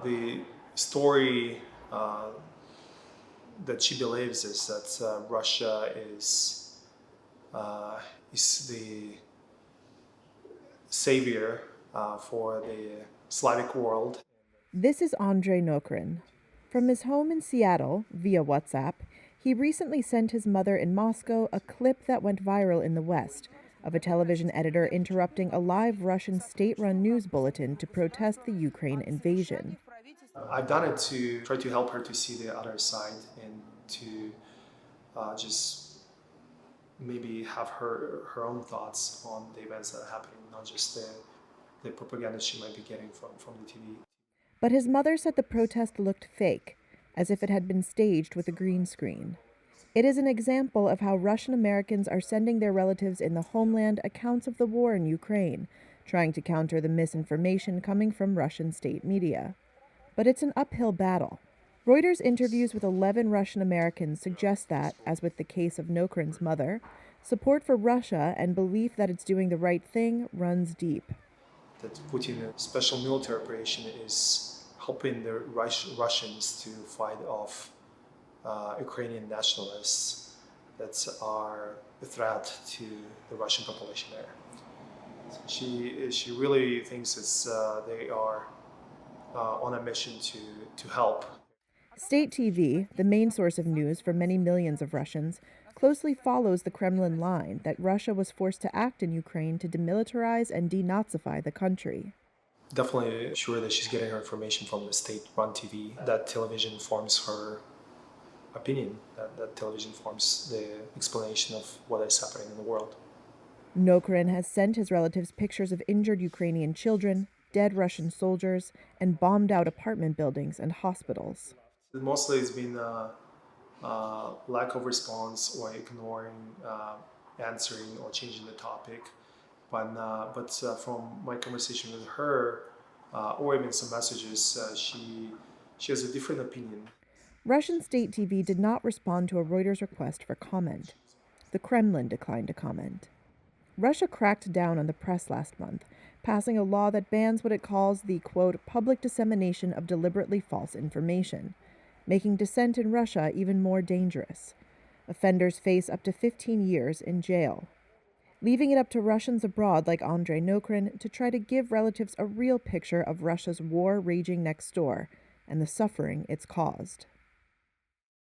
The story that she believes is that Russia is the savior for the Slavic world. This is Andrei Nokrin. From his home in Seattle, via WhatsApp, he recently sent his mother in Moscow a clip that went viral in the West of a television editor interrupting a live Russian state-run news bulletin to protest the Ukraine invasion. I've done it to try to help her to see the other side and to just maybe have her own thoughts on the events that are happening, not just the propaganda she might be getting from the TV. But his mother said the protest looked fake, as if it had been staged with a green screen. It is an example of how Russian Americans are sending their relatives in the homeland accounts of the war in Ukraine, trying to counter the misinformation coming from Russian state media. But it's an uphill battle. Reuters interviews with 11 Russian Americans suggest that, as with the case of Nokrin's mother, support for Russia and belief that it's doing the right thing runs deep. That Putin's special military operation is helping the Russians to fight off Ukrainian nationalists that are a threat to the Russian population there. So she really thinks they are on a mission to help. State TV, the main source of news for many millions of Russians, closely follows the Kremlin line that Russia was forced to act in Ukraine to demilitarize and denazify the country. Definitely sure that she's getting her information from the state-run TV. That television forms her opinion. That television forms the explanation of what is happening in the world. Nokrin has sent his relatives pictures of injured Ukrainian children, dead Russian soldiers, and bombed-out apartment buildings and hospitals. Mostly it's been lack of response or ignoring, answering or changing the topic. But from my conversation with her, or even some messages, she has a different opinion. Russian state TV did not respond to a Reuters request for comment. The Kremlin declined to comment. Russia cracked down on the press last month, passing a law that bans what it calls the, quote, public dissemination of deliberately false information, making dissent in Russia even more dangerous. Offenders face up to 15 years in jail, leaving it up to Russians abroad like Andrei Nokrin to try to give relatives a real picture of Russia's war raging next door and the suffering it's caused.